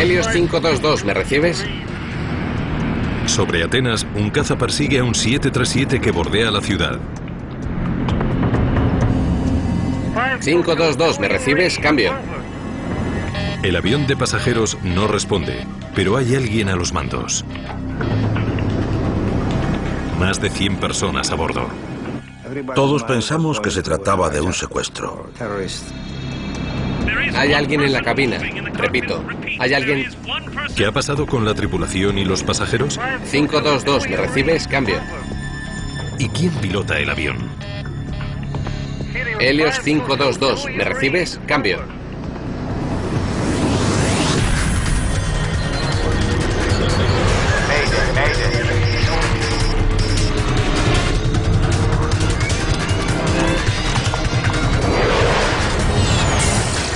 Helios 522, ¿me recibes? Sobre Atenas, un caza persigue a un 737 que bordea la ciudad. 522, ¿me recibes? Cambio. El avión de pasajeros no responde, pero hay alguien a los mandos. Más de 100 personas a bordo. Todos pensamos que se trataba de un secuestro. Hay alguien en la cabina. Repito, hay alguien. ¿Qué ha pasado con la tripulación y los pasajeros? 522, ¿me recibes? Cambio. ¿Y quién pilota el avión? Helios 522, ¿me recibes? Cambio.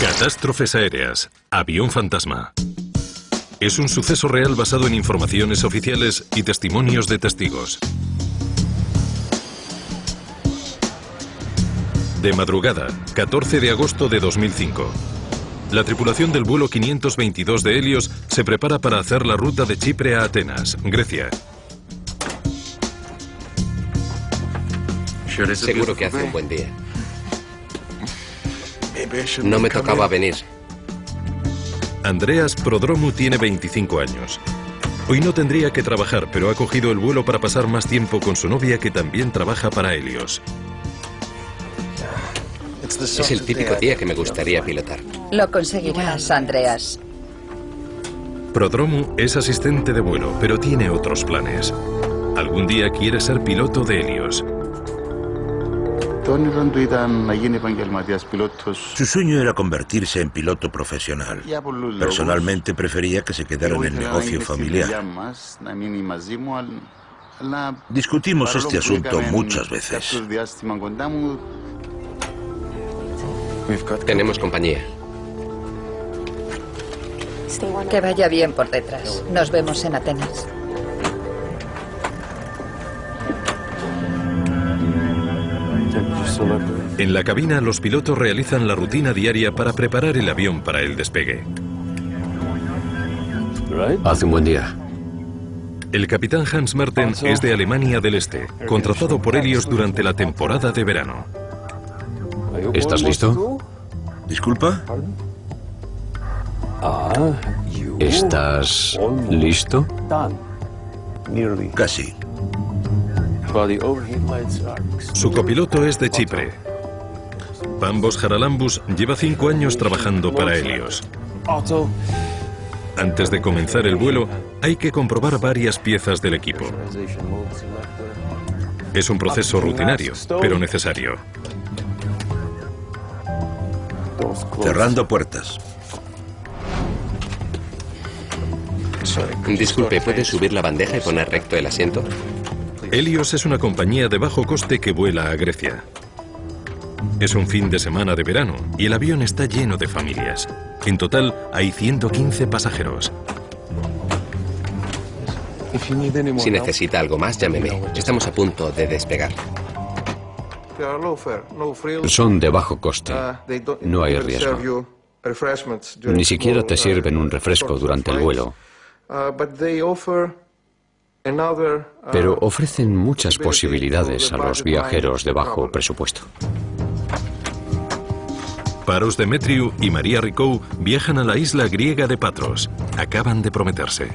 Catástrofes aéreas. Avión fantasma. Es un suceso real basado en informaciones oficiales y testimonios de testigos. De madrugada, 14 de agosto de 2005. La tripulación del vuelo 522 de Helios se prepara para hacer la ruta de Chipre a Atenas, Grecia. Seguro que hace un buen día. No me tocaba venir. Andreas Prodromou tiene 25 años. Hoy no tendría que trabajar, pero ha cogido el vuelo para pasar más tiempo con su novia, que también trabaja para Helios. Es el típico día que me gustaría pilotar. Lo conseguirás, Andreas. Prodromou es asistente de vuelo, pero tiene otros planes. Algún día quiere ser piloto de Helios. Su sueño era convertirse en piloto profesional. Personalmente prefería que se quedara en el negocio familiar. Discutimos este asunto muchas veces. Tenemos compañía. Que vaya bien por detrás. Nos vemos en Atenas. En la cabina, los pilotos realizan la rutina diaria para preparar el avión para el despegue. Hace un buen día. El capitán Hans Merten es de Alemania del Este, contratado por Helios durante la temporada de verano. ¿Estás listo? ¿Disculpa? ¿Estás listo? Casi. Su copiloto es de Chipre. Pambos Haralambous lleva 5 años trabajando para Helios. Antes de comenzar el vuelo, hay que comprobar varias piezas del equipo. Es un proceso rutinario, pero necesario. Cerrando puertas. Disculpe, ¿puede subir la bandeja y poner recto el asiento? Helios es una compañía de bajo coste que vuela a Grecia. Es un fin de semana de verano y el avión está lleno de familias. En total hay 115 pasajeros. Si necesita algo más, llámeme. Estamos a punto de despegar. Son de bajo coste. No hay riesgo. Ni siquiera te sirven un refresco durante el vuelo. Pero ofrecen muchas posibilidades a los viajeros de bajo presupuesto. Paros Demetriou y María Ricou viajan a la isla griega de Patros. Acaban de prometerse.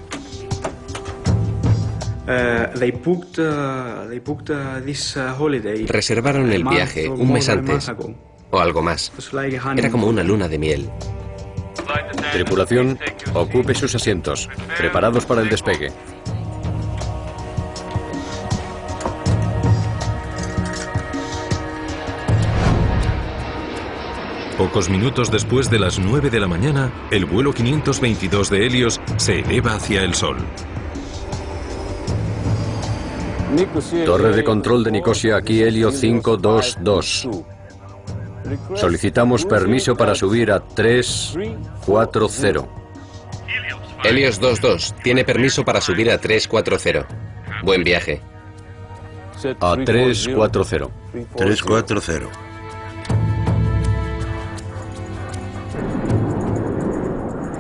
Reservaron el viaje un mes antes, o algo más. Era como una luna de miel. Tripulación, ocupe sus asientos. Preparados para el despegue. Pocos minutos después de las 9 de la mañana, el vuelo 522 de Helios se eleva hacia el sol. Torre de control de Nicosia, aquí Helio 522. Solicitamos permiso para subir a 340. Helios 22, tiene permiso para subir a 340. Buen viaje. A 340. 340.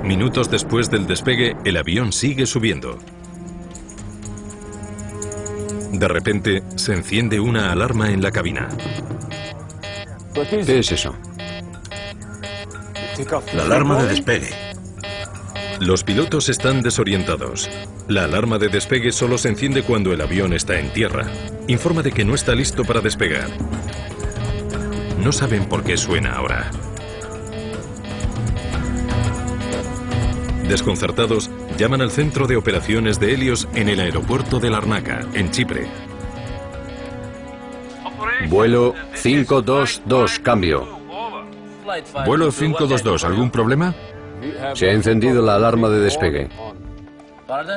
Minutos después del despegue, el avión sigue subiendo. De repente, se enciende una alarma en la cabina. ¿Qué es eso? La alarma de despegue. Los pilotos están desorientados. La alarma de despegue solo se enciende cuando el avión está en tierra. Informa de que no está listo para despegar. No saben por qué suena ahora. Desconcertados, llaman al centro de operaciones de Helios en el aeropuerto de Larnaca, en Chipre. Vuelo 522, cambio. Vuelo 522, ¿algún problema? Se ha encendido la alarma de despegue.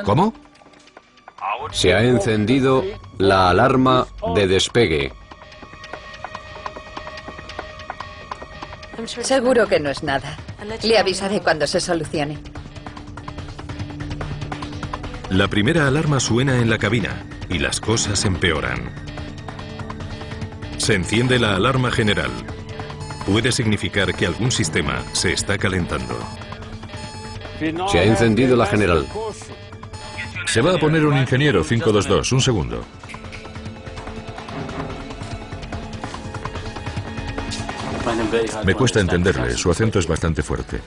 ¿Cómo? Se ha encendido la alarma de despegue. Seguro que no es nada. Le avisaré cuando se solucione. La primera alarma suena en la cabina y las cosas empeoran. Se enciende la alarma general. Puede significar que algún sistema se está calentando. Se ha encendido la general. Se va a poner un ingeniero 522, un segundo. Me cuesta entenderle, su acento es bastante fuerte.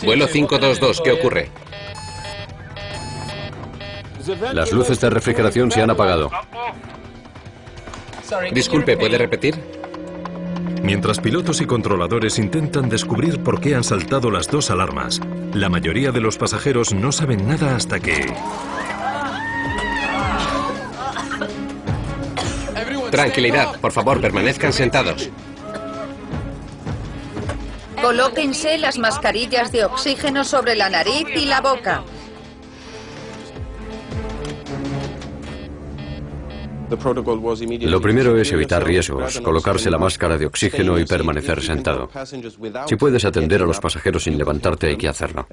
Vuelo 522, ¿qué ocurre? Las luces de refrigeración se han apagado. Disculpe, ¿puede repetir? Mientras pilotos y controladores intentan descubrir por qué han saltado las dos alarmas, la mayoría de los pasajeros no saben nada hasta que... Tranquilidad, por favor, permanezcan sentados. Colóquense las mascarillas de oxígeno sobre la nariz y la boca. Lo primero es evitar riesgos, colocarse la máscara de oxígeno y permanecer sentado. Si puedes atender a los pasajeros sin levantarte, hay que hacerlo.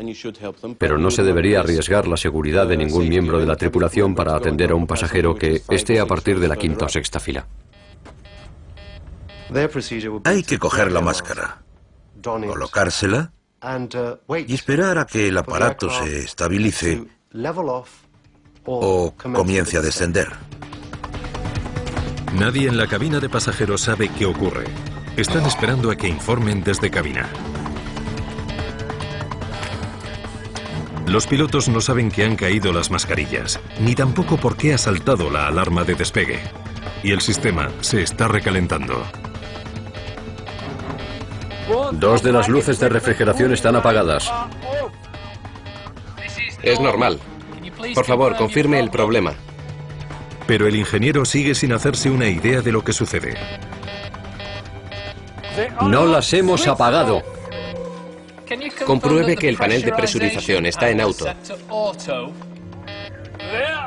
Pero no se debería arriesgar la seguridad de ningún miembro de la tripulación para atender a un pasajero que esté a partir de la quinta o sexta fila. Hay que coger la máscara, colocársela y esperar a que el aparato se estabilice o comience a descender. Nadie en la cabina de pasajeros sabe qué ocurre. Están esperando a que informen desde cabina. Los pilotos no saben que han caído las mascarillas, ni tampoco por qué ha saltado la alarma de despegue. Y el sistema se está recalentando. Dos de las luces de refrigeración están apagadas. Es normal. Por favor, confirme el problema. Pero el ingeniero sigue sin hacerse una idea de lo que sucede. No las hemos apagado. Compruebe que el panel de presurización está en auto.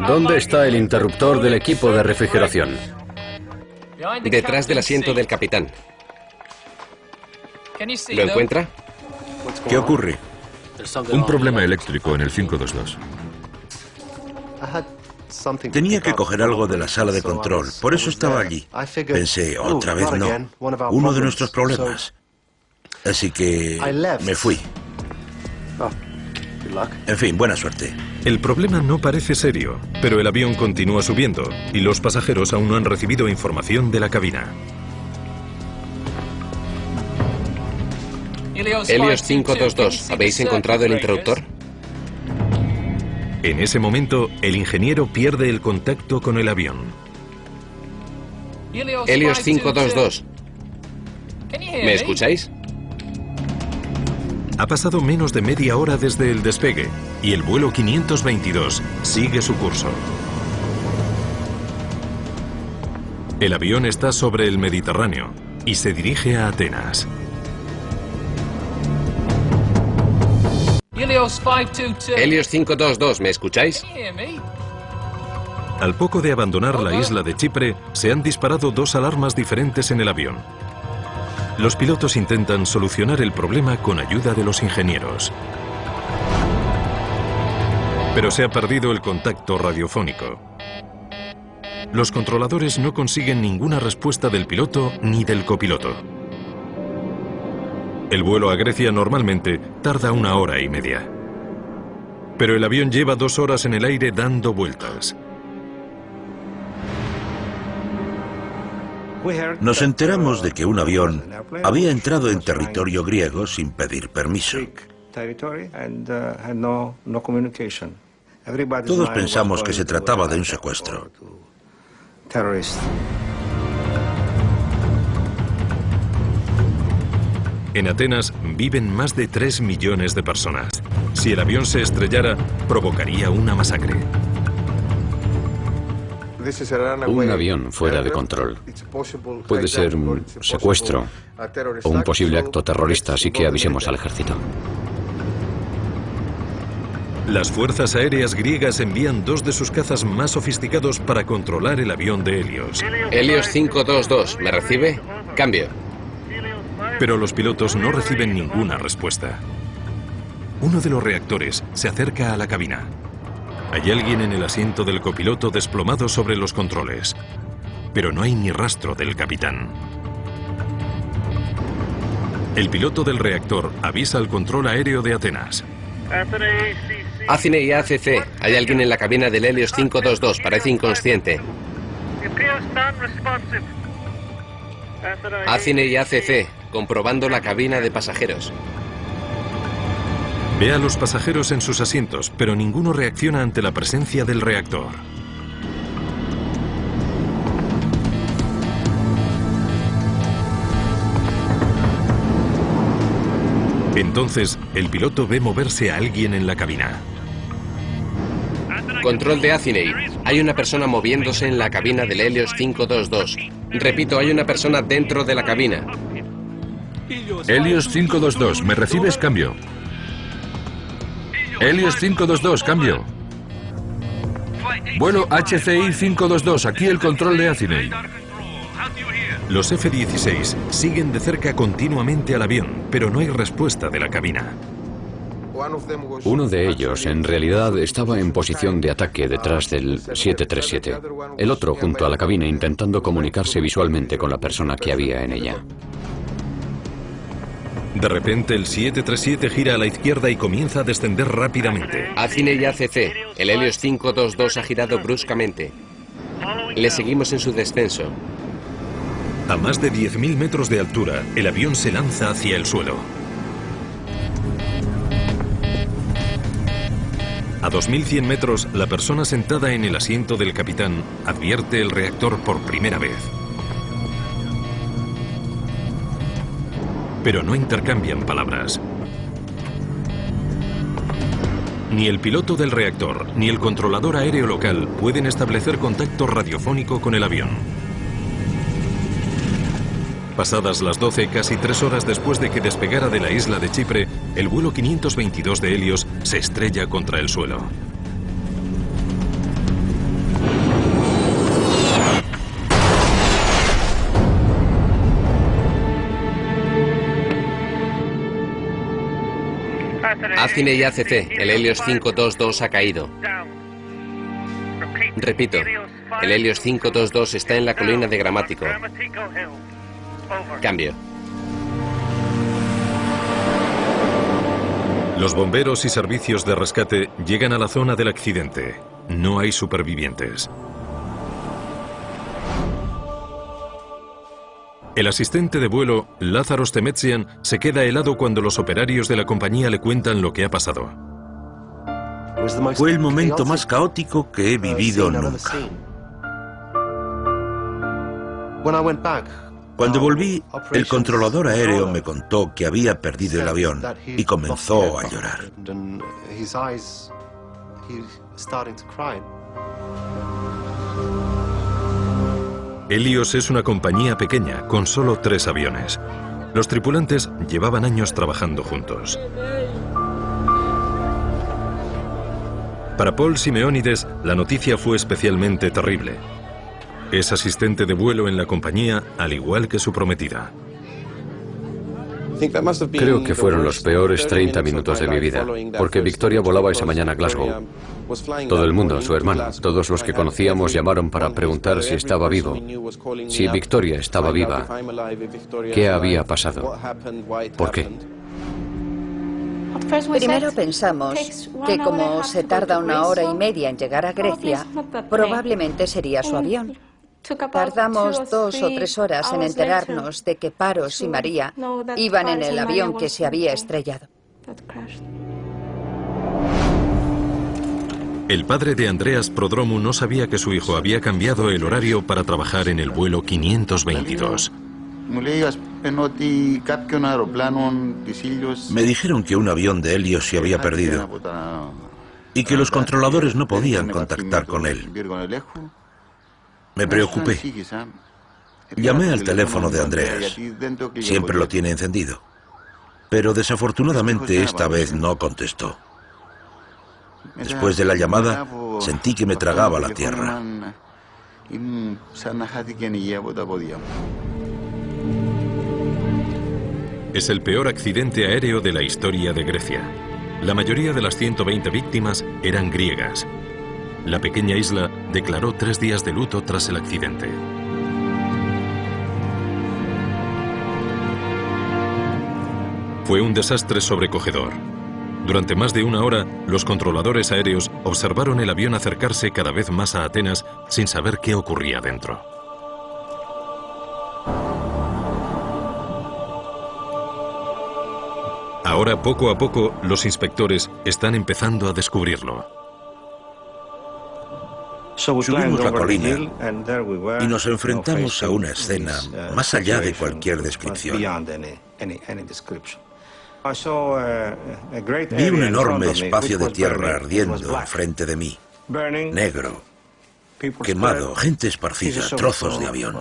¿Dónde está el interruptor del equipo de refrigeración? Detrás del asiento del capitán. ¿Lo encuentra? ¿Qué ocurre? Un problema eléctrico en el 522. Tenía que coger algo de la sala de control, por eso estaba allí. Pensé, otra vez no, uno de nuestros problemas. Así que me fui. En fin, buena suerte. El problema no parece serio, pero el avión continúa subiendo y los pasajeros aún no han recibido información de la cabina. Helios 522, ¿habéis encontrado el interruptor? En ese momento, el ingeniero pierde el contacto con el avión. Helios 522. ¿Me escucháis? Ha pasado menos de media hora desde el despegue y el vuelo 522 sigue su curso. El avión está sobre el Mediterráneo y se dirige a Atenas. Helios 522, ¿me escucháis? Al poco de abandonar la isla de Chipre, se han disparado dos alarmas diferentes en el avión. Los pilotos intentan solucionar el problema con ayuda de los ingenieros. Pero se ha perdido el contacto radiofónico. Los controladores no consiguen ninguna respuesta del piloto ni del copiloto. El vuelo a Grecia normalmente tarda 1 hora y media. Pero el avión lleva 2 horas en el aire dando vueltas. Nos enteramos de que un avión había entrado en territorio griego sin pedir permiso. Todos pensamos que se trataba de un secuestro. En Atenas viven más de 3 millones de personas. Si el avión se estrellara, provocaría una masacre. Un avión fuera de control puede ser un secuestro o un posible acto terrorista, así que avisemos al ejército. Las fuerzas aéreas griegas envían 2 de sus cazas más sofisticados para controlar el avión de Helios. Helios 522, ¿me recibe? Cambio. Pero los pilotos no reciben ninguna respuesta. Uno de los reactores se acerca a la cabina. Hay alguien en el asiento del copiloto desplomado sobre los controles, pero no hay ni rastro del capitán. El piloto del reactor avisa al control aéreo de Atenas. Athene y ACC, hay alguien en la cabina del Helios 522, parece inconsciente. Athene y ACC, comprobando la cabina de pasajeros. Ve a los pasajeros en sus asientos, pero ninguno reacciona ante la presencia del reactor. Entonces, el piloto ve moverse a alguien en la cabina. Control de Athene, hay una persona moviéndose en la cabina del Helios 522. Repito, hay una persona dentro de la cabina. Helios 522, ¿me recibes? Cambio. Helios 522, cambio. Vuelo HCI 522, aquí el control de Athene. Los F-16 siguen de cerca continuamente al avión, pero no hay respuesta de la cabina. Uno de ellos, en realidad, estaba en posición de ataque detrás del 737. El otro junto a la cabina intentando comunicarse visualmente con la persona que había en ella. De repente, el 737 gira a la izquierda y comienza a descender rápidamente. Athene y ACC, el Helios 522 ha girado bruscamente. Le seguimos en su descenso. A más de 10.000 metros de altura, el avión se lanza hacia el suelo. A 2.100 metros, la persona sentada en el asiento del capitán advierte el reactor por primera vez. Pero no intercambian palabras. Ni el piloto del reactor ni el controlador aéreo local pueden establecer contacto radiofónico con el avión. Pasadas las 12, casi 3 horas después de que despegara de la isla de Chipre, el vuelo 522 de Helios se estrella contra el suelo. Athene y ACC, el Helios 522 ha caído. Repito, el Helios 522 está en la colina de Gramático. Cambio. Los bomberos y servicios de rescate llegan a la zona del accidente. No hay supervivientes. El asistente de vuelo, Lázaros Temetsian, se queda helado cuando los operarios de la compañía le cuentan lo que ha pasado. Fue el momento más caótico que he vivido nunca. Cuando volví, el controlador aéreo me contó que había perdido el avión y comenzó a llorar. Helios es una compañía pequeña, con solo 3 aviones. Los tripulantes llevaban años trabajando juntos. Para Paul Simeónides, la noticia fue especialmente terrible. Es asistente de vuelo en la compañía, al igual que su prometida. Creo que fueron los peores 30 minutos de mi vida, porque Victoria volaba esa mañana a Glasgow. Todo el mundo, su hermano, todos los que conocíamos llamaron para preguntar si estaba vivo, si Victoria estaba viva, qué había pasado, por qué. Primero pensamos que como se tarda 1 hora y media en llegar a Grecia, probablemente sería su avión. Tardamos 2 o 3 horas en enterarnos de que Paros y María iban en el avión que se había estrellado. El padre de Andreas Prodromou no sabía que su hijo había cambiado el horario para trabajar en el vuelo 522. Me dijeron que un avión de Helios se había perdido y que los controladores no podían contactar con él. Me preocupé. Llamé al teléfono de Andreas. Siempre lo tiene encendido. Pero desafortunadamente esta vez no contestó. Después de la llamada, sentí que me tragaba la tierra. Es el peor accidente aéreo de la historia de Grecia. La mayoría de las 120 víctimas eran griegas. La pequeña isla declaró 3 días de luto tras el accidente. Fue un desastre sobrecogedor. Durante más de 1 hora, los controladores aéreos observaron el avión acercarse cada vez más a Atenas sin saber qué ocurría dentro. Ahora, poco a poco, los inspectores están empezando a descubrirlo. Subimos la colina y nos enfrentamos a una escena más allá de cualquier descripción. Vi un enorme espacio de tierra ardiendo enfrente de mí, negro, quemado, gente esparcida, trozos de avión.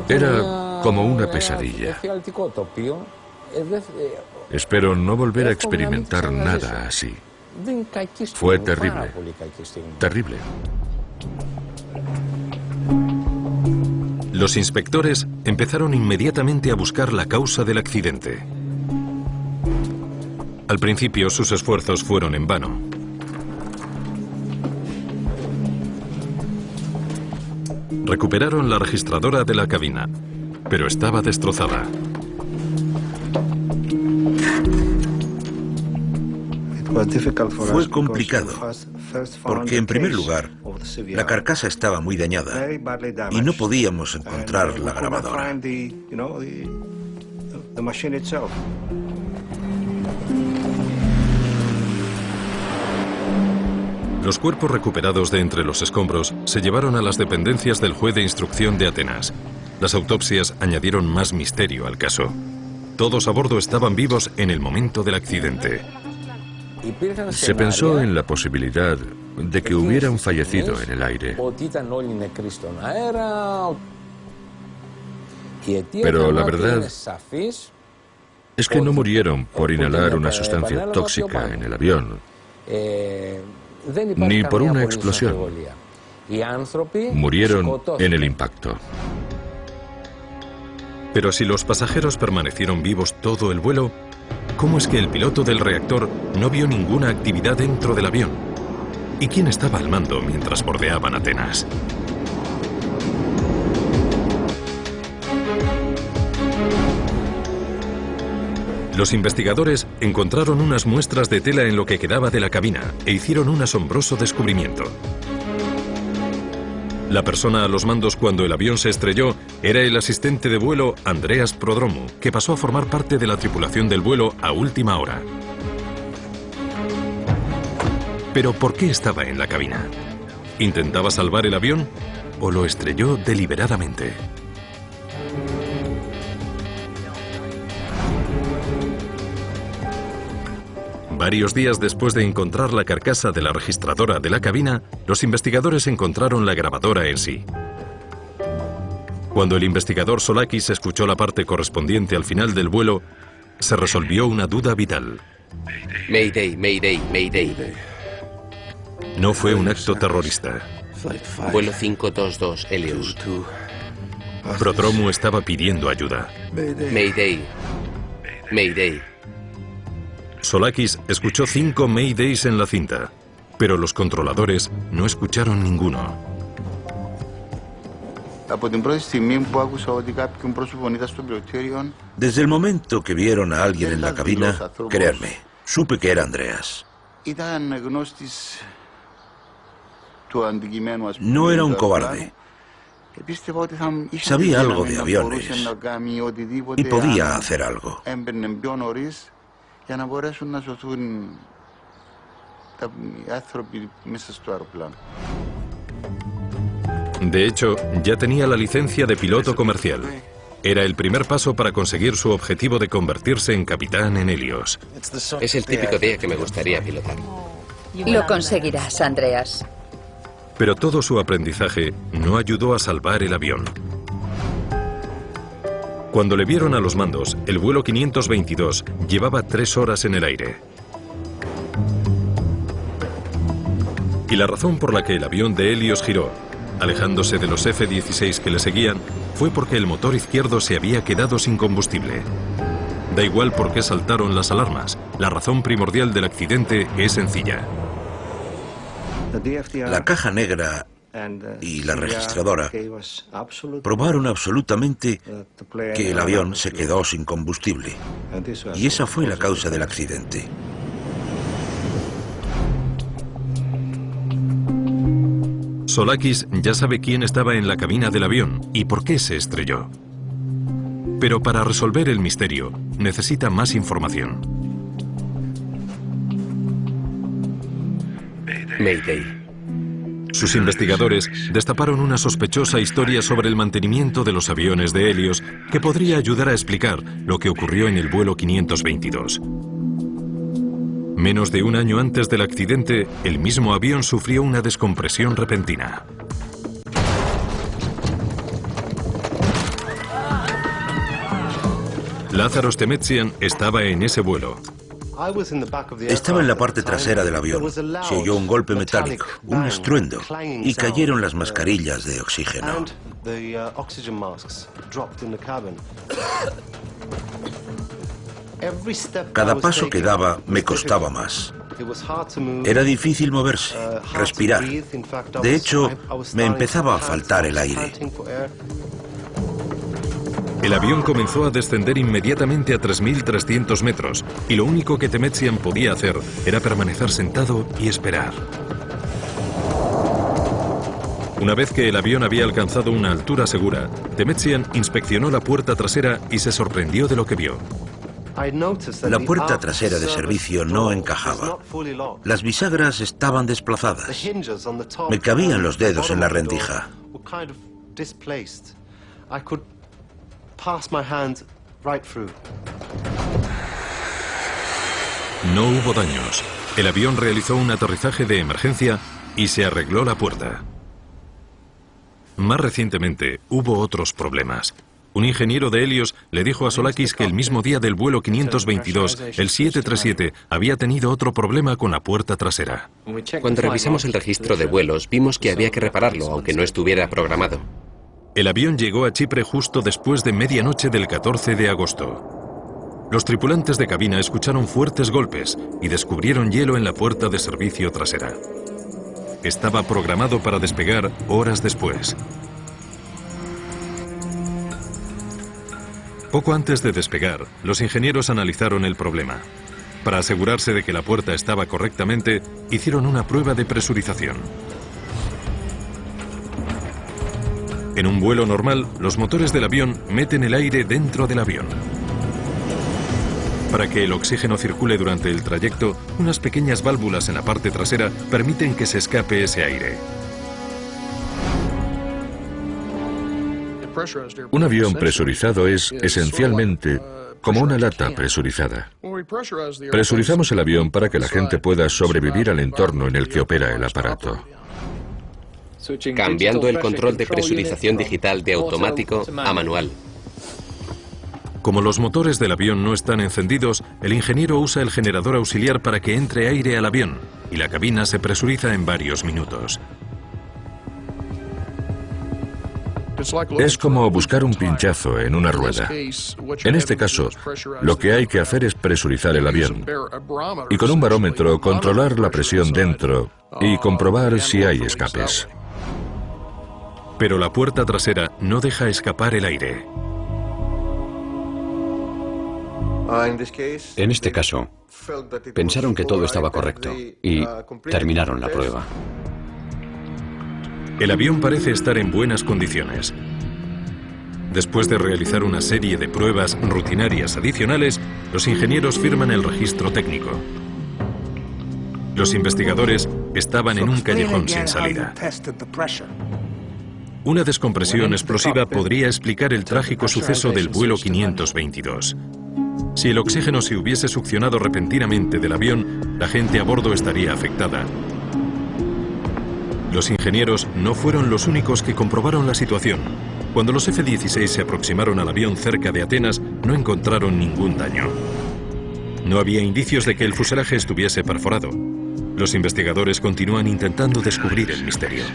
Era como una pesadilla. Espero no volver a experimentar nada así. Fue terrible. Terrible. Los inspectores empezaron inmediatamente a buscar la causa del accidente. Al principio sus esfuerzos fueron en vano. Recuperaron la registradora de la cabina, pero estaba destrozada. Fue complicado, porque en primer lugar, la carcasa estaba muy dañada y no podíamos encontrar la grabadora. Los cuerpos recuperados de entre los escombros se llevaron a las dependencias del juez de instrucción de Atenas. Las autopsias añadieron más misterio al caso. Todos a bordo estaban vivos en el momento del accidente. Se pensó en la posibilidad de que hubieran fallecido en el aire. Pero la verdad es que no murieron por inhalar una sustancia tóxica en el avión, ni por una explosión. Murieron en el impacto. Pero si los pasajeros permanecieron vivos todo el vuelo, ¿cómo es que el piloto del reactor no vio ninguna actividad dentro del avión? ¿Y quién estaba al mando mientras bordeaban Atenas? Los investigadores encontraron unas muestras de tela en lo que quedaba de la cabina e hicieron un asombroso descubrimiento. La persona a los mandos cuando el avión se estrelló era el asistente de vuelo Andreas Prodromou, que pasó a formar parte de la tripulación del vuelo a última hora. ¿Pero por qué estaba en la cabina? ¿Intentaba salvar el avión o lo estrelló deliberadamente? Varios días después de encontrar la carcasa de la registradora de la cabina, los investigadores encontraron la grabadora en sí. Cuando el investigador Solakis escuchó la parte correspondiente al final del vuelo, se resolvió una duda vital. Mayday, mayday, mayday. No fue un acto terrorista. Vuelo 522, Helios. Prodromu estaba pidiendo ayuda. Mayday. Mayday. Solakis escuchó 5 Maydays en la cinta, pero los controladores no escucharon ninguno. Desde el momento que vieron a alguien en la cabina, créanme, supe que era Andreas. No era un cobarde. Sabía algo de aviones y podía hacer algo. De hecho, ya tenía la licencia de piloto comercial. Era el primer paso para conseguir su objetivo de convertirse en capitán en Helios. Es el típico día que me gustaría pilotar. Lo conseguirás, Andreas. Pero todo su aprendizaje no ayudó a salvar el avión. Cuando le vieron a los mandos, el vuelo 522 llevaba 3 horas en el aire. Y la razón por la que el avión de Helios giró, alejándose de los F-16 que le seguían, fue porque el motor izquierdo se había quedado sin combustible. Da igual por qué saltaron las alarmas, la razón primordial del accidente es sencilla. La caja negra y la registradora probaron absolutamente que el avión se quedó sin combustible. Y esa fue la causa del accidente. Solakis ya sabe quién estaba en la cabina del avión y por qué se estrelló. Pero para resolver el misterio, necesita más información. Mayday. Sus investigadores destaparon una sospechosa historia sobre el mantenimiento de los aviones de Helios que podría ayudar a explicar lo que ocurrió en el vuelo 522. Menos de un año antes del accidente, el mismo avión sufrió una descompresión repentina. Lázaros Temetsian estaba en ese vuelo. Estaba en la parte trasera del avión. Se oyó un golpe metálico, un estruendo, y cayeron las mascarillas de oxígeno. Cada paso que daba me costaba más. Era difícil moverse, respirar. De hecho, me empezaba a faltar el aire. El avión comenzó a descender inmediatamente a 3.300 metros y lo único que Temetsian podía hacer era permanecer sentado y esperar. Una vez que el avión había alcanzado una altura segura, Temetsian inspeccionó la puerta trasera y se sorprendió de lo que vio. La puerta trasera de servicio no encajaba. Las bisagras estaban desplazadas. Me cabían los dedos en la rendija. No hubo daños. El avión realizó un aterrizaje de emergencia y se arregló la puerta. Más recientemente, hubo otros problemas. Un ingeniero de Helios le dijo a Solakis que el mismo día del vuelo 522, el 737, había tenido otro problema con la puerta trasera. Cuando revisamos el registro de vuelos, vimos que había que repararlo, aunque no estuviera programado. El avión llegó a Chipre justo después de medianoche del 14 de agosto. Los tripulantes de cabina escucharon fuertes golpes y descubrieron hielo en la puerta de servicio trasera. Estaba programado para despegar horas después. Poco antes de despegar, los ingenieros analizaron el problema. Para asegurarse de que la puerta estaba correctamente, hicieron una prueba de presurización. En un vuelo normal, los motores del avión meten el aire dentro del avión. Para que el oxígeno circule durante el trayecto, unas pequeñas válvulas en la parte trasera permiten que se escape ese aire. Un avión presurizado es esencialmente como una lata presurizada. Presurizamos el avión para que la gente pueda sobrevivir al entorno en el que opera el aparato. Cambiando el control de presurización digital de automático a manual. Como los motores del avión no están encendidos, el ingeniero usa el generador auxiliar para que entre aire al avión y la cabina se presuriza en varios minutos. Es como buscar un pinchazo en una rueda. En este caso, lo que hay que hacer es presurizar el avión y con un barómetro controlar la presión dentro y comprobar si hay escapes. Pero la puerta trasera no deja escapar el aire. En este caso, pensaron que todo estaba correcto y terminaron la prueba. El avión parece estar en buenas condiciones. Después de realizar una serie de pruebas rutinarias adicionales, los ingenieros firman el registro técnico. Los investigadores estaban en un callejón sin salida. Una descompresión explosiva podría explicar el trágico suceso del vuelo 522. Si el oxígeno se hubiese succionado repentinamente del avión, la gente a bordo estaría afectada. Los ingenieros no fueron los únicos que comprobaron la situación. Cuando los F-16 se aproximaron al avión cerca de Atenas, no encontraron ningún daño. No había indicios de que el fuselaje estuviese perforado. Los investigadores continúan intentando descubrir el misterio.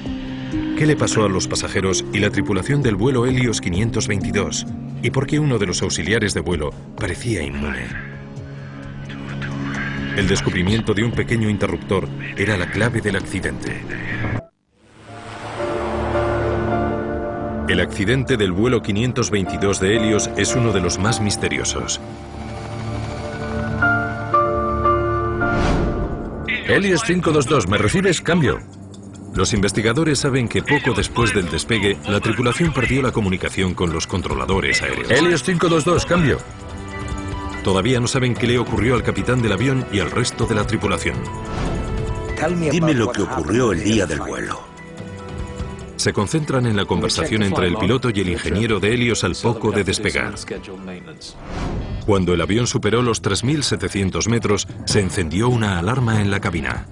¿Qué le pasó a los pasajeros y la tripulación del vuelo Helios 522? ¿Y por qué uno de los auxiliares de vuelo parecía inmune? El descubrimiento de un pequeño interruptor era la clave del accidente. El accidente del vuelo 522 de Helios es uno de los más misteriosos. Helios 522, ¿me recibes? Cambio. Los investigadores saben que poco después del despegue, la tripulación perdió la comunicación con los controladores aéreos. Helios 522, cambio. Todavía no saben qué le ocurrió al capitán del avión y al resto de la tripulación. Dime lo que ocurrió el día del vuelo. Se concentran en la conversación entre el piloto y el ingeniero de Helios al poco de despegar. Cuando el avión superó los 3.700 metros, se encendió una alarma en la cabina.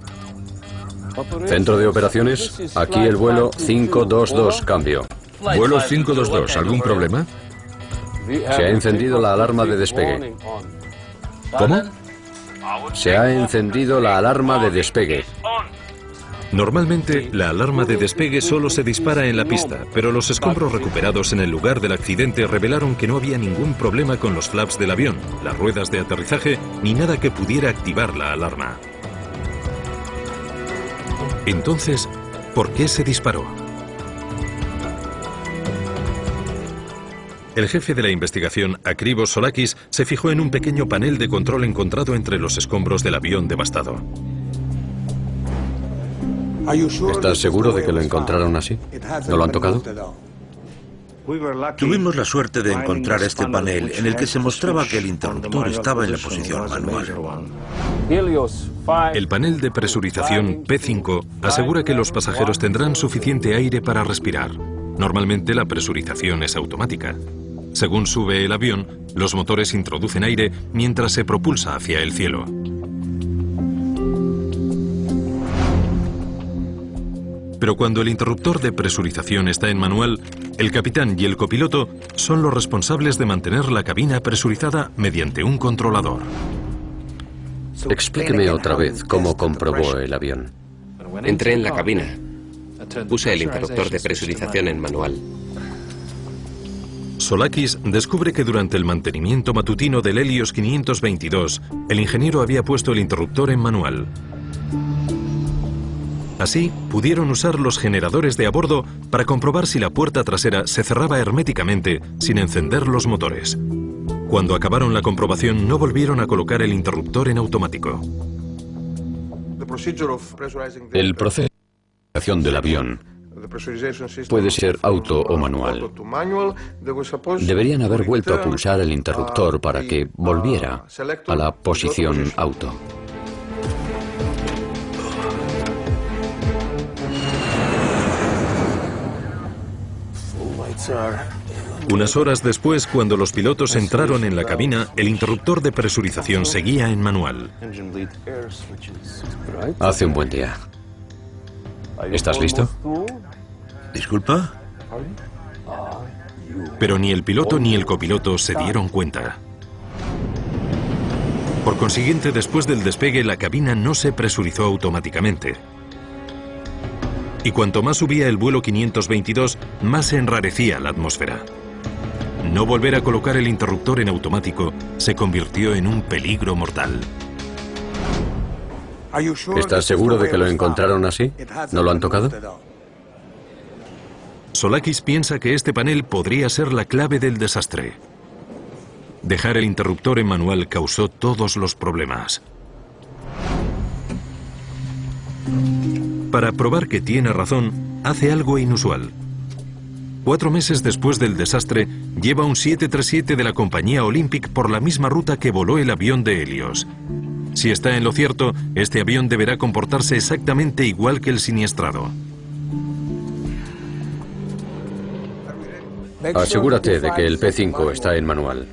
Centro de operaciones, aquí el vuelo 522, cambio. Vuelo 522, ¿algún problema? Se ha encendido la alarma de despegue. ¿Cómo? Se ha encendido la alarma de despegue. Normalmente, la alarma de despegue solo se dispara en la pista, pero los escombros recuperados en el lugar del accidente revelaron que no había ningún problema con los flaps del avión, las ruedas de aterrizaje, ni nada que pudiera activar la alarma. Entonces, ¿por qué se disparó? El jefe de la investigación, Akribos Solakis, se fijó en un pequeño panel de control encontrado entre los escombros del avión devastado. ¿Estás seguro de que lo encontraron así? ¿No lo han tocado? Tuvimos la suerte de encontrar este panel en el que se mostraba que el interruptor estaba en la posición manual. El panel de presurización P5 asegura que los pasajeros tendrán suficiente aire para respirar. Normalmente la presurización es automática. Según sube el avión, los motores introducen aire mientras se propulsa hacia el cielo. Pero cuando el interruptor de presurización está en manual, el capitán y el copiloto son los responsables de mantener la cabina presurizada mediante un controlador. Explíqueme otra vez cómo comprobó el avión. Entré en la cabina. Puse el interruptor de presurización en manual. Solakis descubre que durante el mantenimiento matutino del Helios 522, el ingeniero había puesto el interruptor en manual. Así, pudieron usar los generadores de a bordo para comprobar si la puerta trasera se cerraba herméticamente sin encender los motores. Cuando acabaron la comprobación, no volvieron a colocar el interruptor en automático. El proceso de presurización del avión puede ser auto o manual. Deberían haber vuelto a pulsar el interruptor para que volviera a la posición auto. Unas horas después, cuando los pilotos entraron en la cabina, el interruptor de presurización seguía en manual. Hace un buen día. ¿Estás listo? ¿Disculpa? Pero ni el piloto ni el copiloto se dieron cuenta. Por consiguiente, después del despegue, la cabina no se presurizó automáticamente. Y cuanto más subía el vuelo 522, más se enrarecía la atmósfera. No volver a colocar el interruptor en automático se convirtió en un peligro mortal. ¿Estás seguro de que lo encontraron así? ¿No lo han tocado? Solakis piensa que este panel podría ser la clave del desastre. Dejar el interruptor en manual causó todos los problemas. Para probar que tiene razón, hace algo inusual. 4 meses después del desastre, lleva un 737 de la compañía Olympic por la misma ruta que voló el avión de Helios. Si está en lo cierto, este avión deberá comportarse exactamente igual que el siniestrado. Asegúrate de que el P5 está en manual.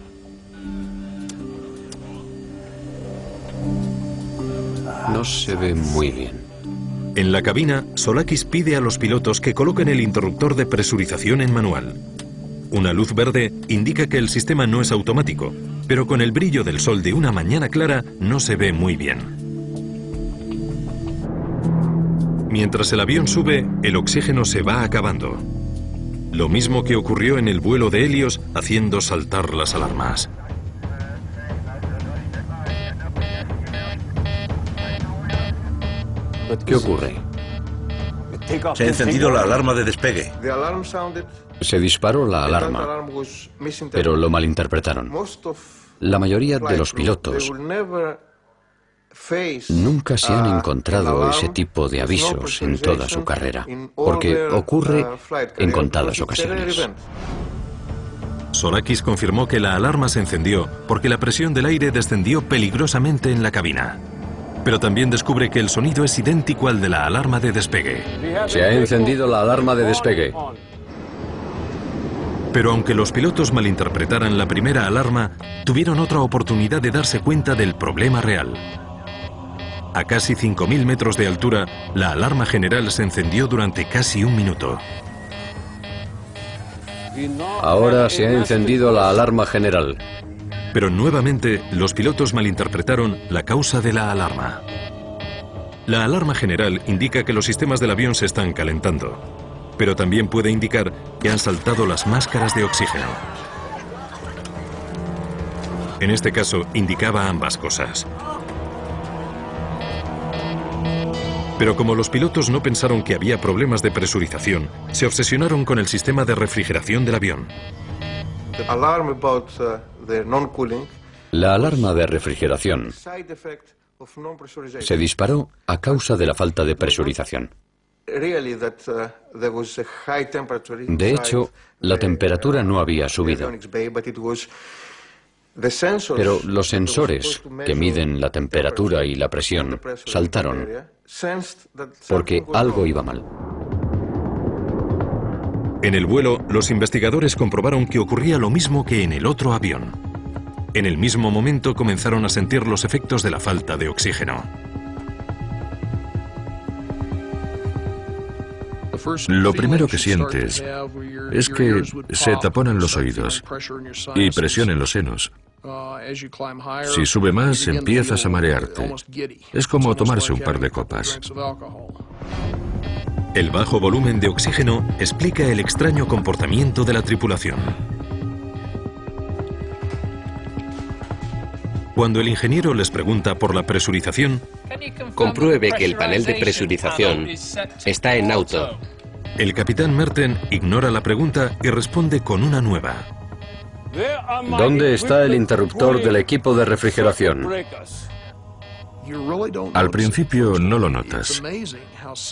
No se ve muy bien. En la cabina, Solakis pide a los pilotos que coloquen el interruptor de presurización en manual. Una luz verde indica que el sistema no es automático, pero con el brillo del sol de una mañana clara no se ve muy bien. Mientras el avión sube, el oxígeno se va acabando. Lo mismo que ocurrió en el vuelo de Helios, haciendo saltar las alarmas. ¿Qué ocurre? Se ha encendido la alarma de despegue. Se disparó la alarma, pero lo malinterpretaron. La mayoría de los pilotos nunca se han encontrado ese tipo de avisos en toda su carrera, porque ocurre en contadas ocasiones. Solakis confirmó que la alarma se encendió porque la presión del aire descendió peligrosamente en la cabina. Pero también descubre que el sonido es idéntico al de la alarma de despegue. Se ha encendido la alarma de despegue. Pero aunque los pilotos malinterpretaran la primera alarma, tuvieron otra oportunidad de darse cuenta del problema real. A casi 5.000 metros de altura, la alarma general se encendió durante casi 1 minuto. Ahora se ha encendido la alarma general. Pero nuevamente, los pilotos malinterpretaron la causa de la alarma. La alarma general indica que los sistemas del avión se están calentando, pero también puede indicar que han saltado las máscaras de oxígeno. En este caso, indicaba ambas cosas. Pero como los pilotos no pensaron que había problemas de presurización, se obsesionaron con el sistema de refrigeración del avión. La alarma de refrigeración se disparó a causa de la falta de presurización. De hecho, la temperatura no había subido. Pero los sensores que miden la temperatura y la presión saltaron porque algo iba mal. En el vuelo, los investigadores comprobaron que ocurría lo mismo que en el otro avión. En el mismo momento comenzaron a sentir los efectos de la falta de oxígeno. Lo primero que sientes es que se taponan los oídos y presión en los senos. Si sube más, empiezas a marearte. Es como tomarse un par de copas. El bajo volumen de oxígeno explica el extraño comportamiento de la tripulación. Cuando el ingeniero les pregunta por la presurización, compruebe que el panel de presurización está en auto. El capitán Merten ignora la pregunta y responde con una nueva. ¿Dónde está el interruptor del equipo de refrigeración? Al principio no lo notas.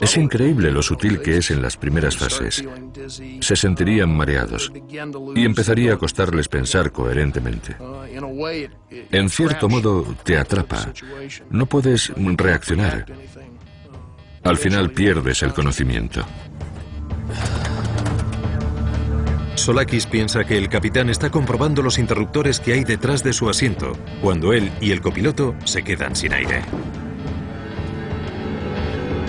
Es increíble lo sutil que es en las primeras fases. Se sentirían mareados y empezaría a costarles pensar coherentemente. En cierto modo, te atrapa. No puedes reaccionar. Al final pierdes el conocimiento. Solakis piensa que el capitán está comprobando los interruptores que hay detrás de su asiento, cuando él y el copiloto se quedan sin aire.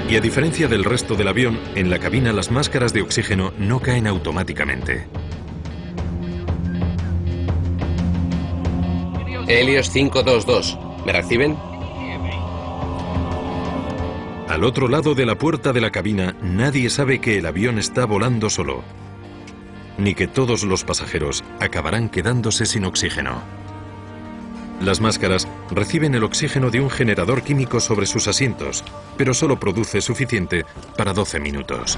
Y a diferencia del resto del avión, en la cabina las máscaras de oxígeno no caen automáticamente. Helios 522, ¿me reciben? Al otro lado de la puerta de la cabina, nadie sabe que el avión está volando solo, ni que todos los pasajeros acabarán quedándose sin oxígeno. Las máscaras reciben el oxígeno de un generador químico sobre sus asientos, pero solo produce suficiente para 12 minutos.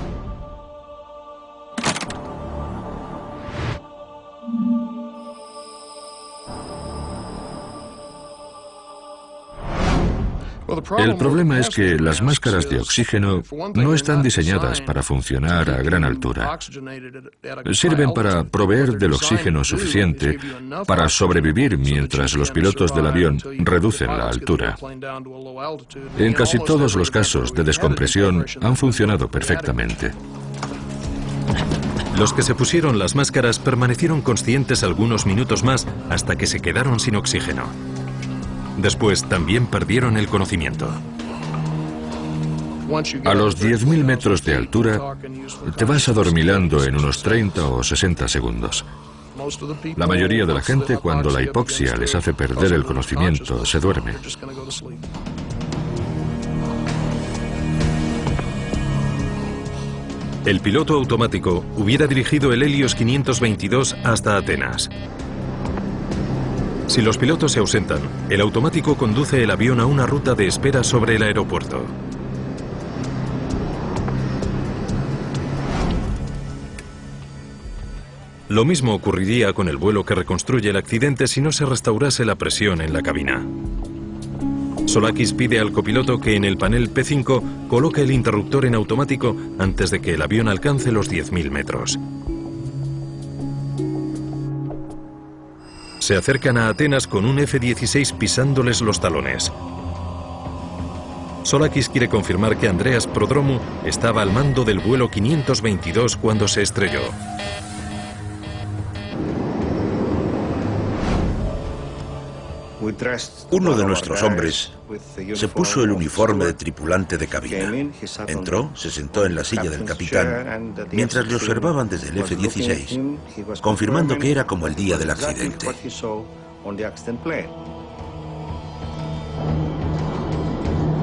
El problema es que las máscaras de oxígeno no están diseñadas para funcionar a gran altura. Sirven para proveer del oxígeno suficiente para sobrevivir mientras los pilotos del avión reducen la altura. En casi todos los casos de descompresión han funcionado perfectamente. Los que se pusieron las máscaras permanecieron conscientes algunos minutos más hasta que se quedaron sin oxígeno. Después también perdieron el conocimiento. A los 10.000 metros de altura, te vas adormilando en unos 30 o 60 segundos. La mayoría de la gente, cuando la hipoxia les hace perder el conocimiento, se duerme. El piloto automático hubiera dirigido el Helios 522 hasta Atenas. Si los pilotos se ausentan, el automático conduce el avión a una ruta de espera sobre el aeropuerto. Lo mismo ocurriría con el vuelo que reconstruye el accidente si no se restaurase la presión en la cabina. Solakis pide al copiloto que en el panel P5 coloque el interruptor en automático antes de que el avión alcance los 10.000 metros. Se acercan a Atenas con un F-16 pisándoles los talones. Solakis quiere confirmar que Andreas Prodromou estaba al mando del vuelo 522 cuando se estrelló. Uno de nuestros hombres se puso el uniforme de tripulante de cabina. Entró, se sentó en la silla del capitán, mientras le observaban desde el F-16, confirmando que era como el día del accidente.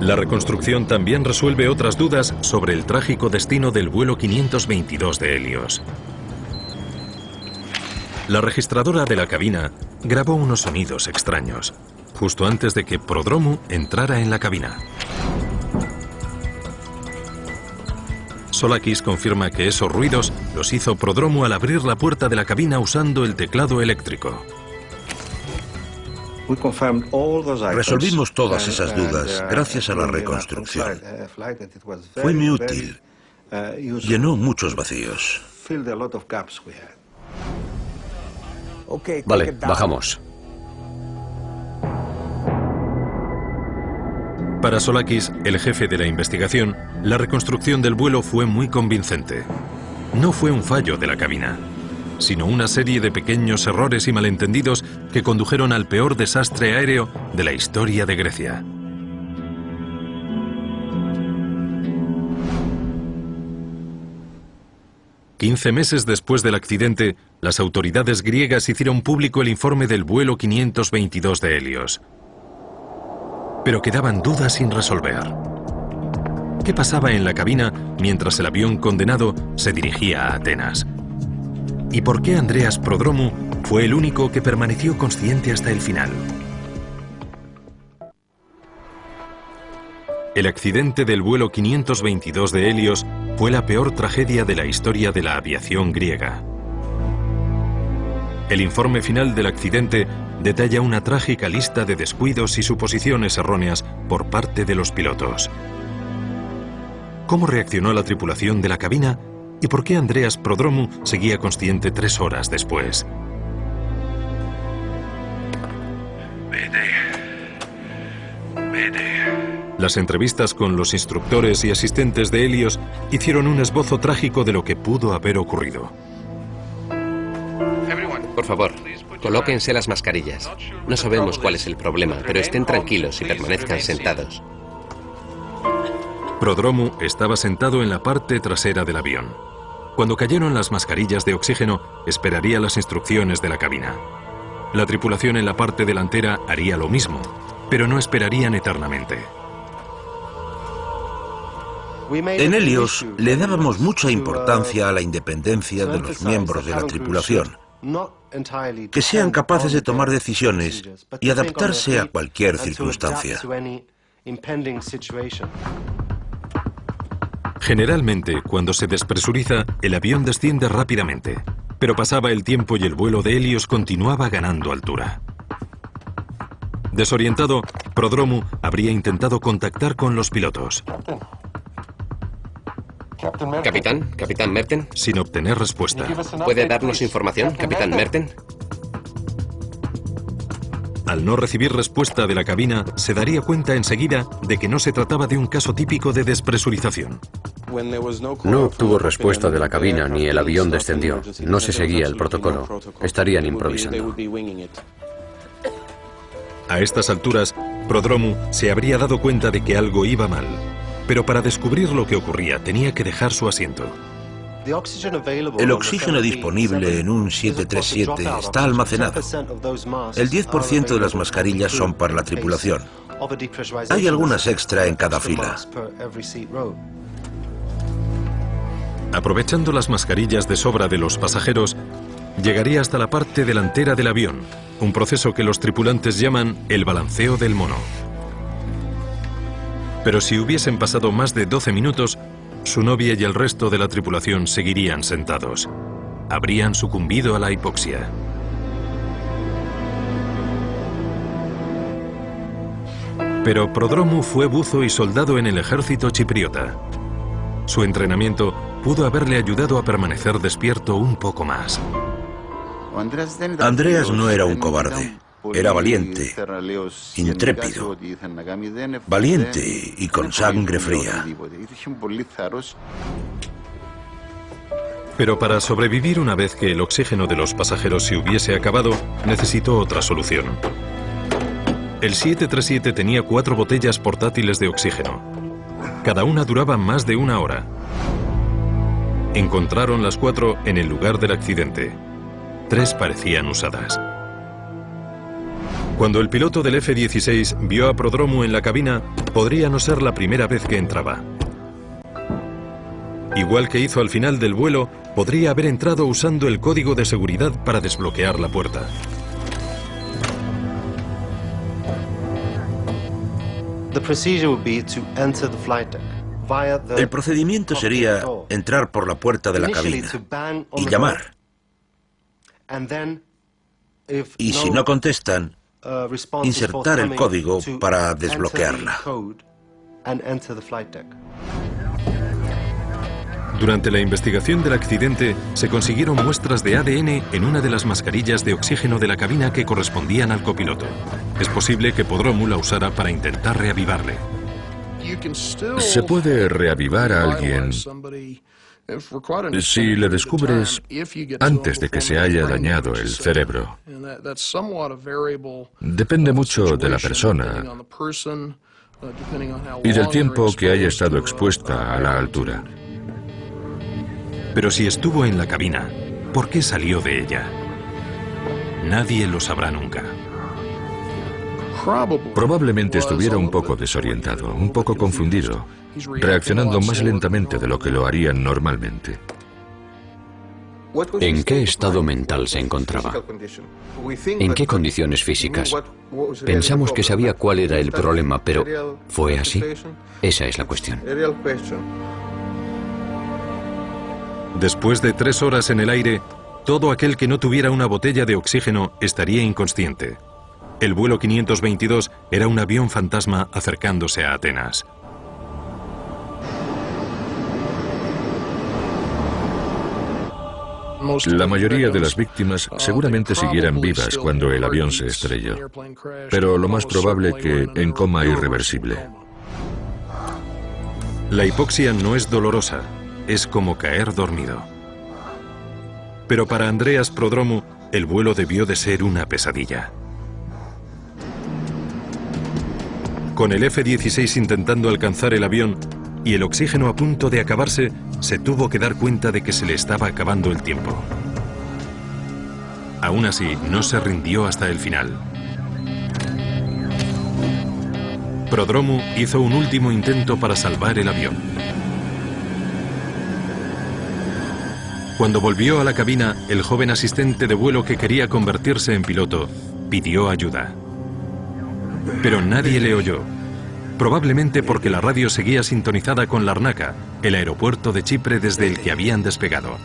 La reconstrucción también resuelve otras dudas sobre el trágico destino del vuelo 522 de Helios. La registradora de la cabina grabó unos sonidos extraños, justo antes de que Prodromou entrara en la cabina. Solakis confirma que esos ruidos los hizo Prodromou al abrir la puerta de la cabina usando el teclado eléctrico. Resolvimos todas esas dudas gracias a la reconstrucción. Fue muy útil. Llenó muchos vacíos. Vale, bajamos. Para Solakis, el jefe de la investigación, la reconstrucción del vuelo fue muy convincente. No fue un fallo de la cabina, sino una serie de pequeños errores y malentendidos que condujeron al peor desastre aéreo de la historia de Grecia. «15 meses después del accidente, las autoridades griegas hicieron público el informe del vuelo 522 de Helios. Pero quedaban dudas sin resolver. ¿Qué pasaba en la cabina mientras el avión condenado se dirigía a Atenas? ¿Y por qué Andreas Prodromou fue el único que permaneció consciente hasta el final? El accidente del vuelo 522 de Helios fue la peor tragedia de la historia de la aviación griega. El informe final del accidente detalla una trágica lista de descuidos y suposiciones erróneas por parte de los pilotos. ¿Cómo reaccionó la tripulación de la cabina? ¿Y por qué Andreas Prodromou seguía consciente 3 horas después? Las entrevistas con los instructores y asistentes de Helios hicieron un esbozo trágico de lo que pudo haber ocurrido. Por favor, colóquense las mascarillas. No sabemos cuál es el problema, pero estén tranquilos y permanezcan sentados. Prodromou estaba sentado en la parte trasera del avión. Cuando cayeron las mascarillas de oxígeno, esperaría las instrucciones de la cabina. La tripulación en la parte delantera haría lo mismo, pero no esperarían eternamente. En Helios le dábamos mucha importancia a la independencia de los miembros de la tripulación, que sean capaces de tomar decisiones y adaptarse a cualquier circunstancia. Generalmente, cuando se despresuriza, el avión desciende rápidamente, pero pasaba el tiempo y el vuelo de Helios continuaba ganando altura. Desorientado, Prodromu habría intentado contactar con los pilotos. Capitán Merten. Sin obtener respuesta. ¿Puede darnos información, Capitán Merten? Al no recibir respuesta de la cabina, se daría cuenta enseguida de que no se trataba de un caso típico de despresurización. No obtuvo respuesta de la cabina ni el avión descendió. No se seguía el protocolo. Estarían improvisando. A estas alturas, Prodromu se habría dado cuenta de que algo iba mal, pero para descubrir lo que ocurría tenía que dejar su asiento. El oxígeno disponible en un 737 está almacenado. El 10% de las mascarillas son para la tripulación. Hay algunas extra en cada fila. Aprovechando las mascarillas de sobra de los pasajeros, llegaría hasta la parte delantera del avión, un proceso que los tripulantes llaman el balanceo del mono. Pero si hubiesen pasado más de 12 minutos, su novia y el resto de la tripulación seguirían sentados. Habrían sucumbido a la hipoxia. Pero Prodromu fue buzo y soldado en el ejército chipriota. Su entrenamiento pudo haberle ayudado a permanecer despierto un poco más. Andreas no era un cobarde. Era valiente, intrépido, valiente y con sangre fría. Pero para sobrevivir una vez que el oxígeno de los pasajeros se hubiese acabado, necesitó otra solución. El 737 tenía 4 botellas portátiles de oxígeno. Cada una duraba más de 1 hora. Encontraron las 4 en el lugar del accidente. 3 parecían usadas. Cuando el piloto del F-16 vio a Prodromu en la cabina, podría no ser la primera vez que entraba. Igual que hizo al final del vuelo, podría haber entrado usando el código de seguridad para desbloquear la puerta. El procedimiento sería entrar por la puerta de la cabina y llamar. Y si no contestan, insertar el código para desbloquearla. Durante la investigación del accidente, se consiguieron muestras de ADN en una de las mascarillas de oxígeno de la cabina que correspondían al copiloto. Es posible que Prodromu la usara para intentar reavivarle. Se puede reavivar a alguien si le descubres antes de que se haya dañado el cerebro. Depende mucho de la persona y del tiempo que haya estado expuesta a la altura. Pero si estuvo en la cabina, ¿por qué salió de ella? Nadie lo sabrá nunca. Probablemente estuviera un poco desorientado, un poco confundido, reaccionando más lentamente de lo que lo harían normalmente. ¿En qué estado mental se encontraba? ¿En qué condiciones físicas? Pensamos que sabía cuál era el problema, pero ¿fue así? Esa es la cuestión. Después de 3 horas en el aire, todo aquel que no tuviera una botella de oxígeno estaría inconsciente. El vuelo 522 era un avión fantasma acercándose a Atenas. La mayoría de las víctimas seguramente siguieran vivas cuando el avión se estrelló, pero lo más probable que en coma irreversible. La hipoxia no es dolorosa, es como caer dormido. Pero para Andreas Prodromu, el vuelo debió de ser una pesadilla. Con el F-16 intentando alcanzar el avión y el oxígeno a punto de acabarse, se tuvo que dar cuenta de que se le estaba acabando el tiempo. Aún así, no se rindió hasta el final. Prodromu hizo un último intento para salvar el avión. Cuando volvió a la cabina, el joven asistente de vuelo que quería convertirse en piloto pidió ayuda. Pero nadie le oyó, probablemente porque la radio seguía sintonizada con Larnaca, el aeropuerto de Chipre desde el que habían despegado.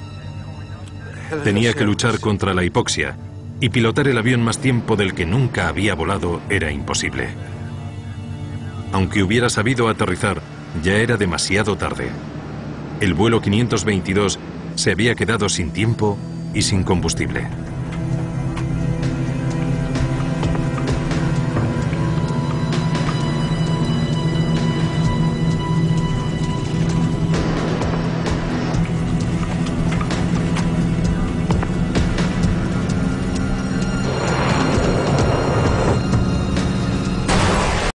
Tenía que luchar contra la hipoxia, y pilotar el avión más tiempo del que nunca había volado era imposible. Aunque hubiera sabido aterrizar, ya era demasiado tarde. El vuelo 522 se había quedado sin tiempo y sin combustible.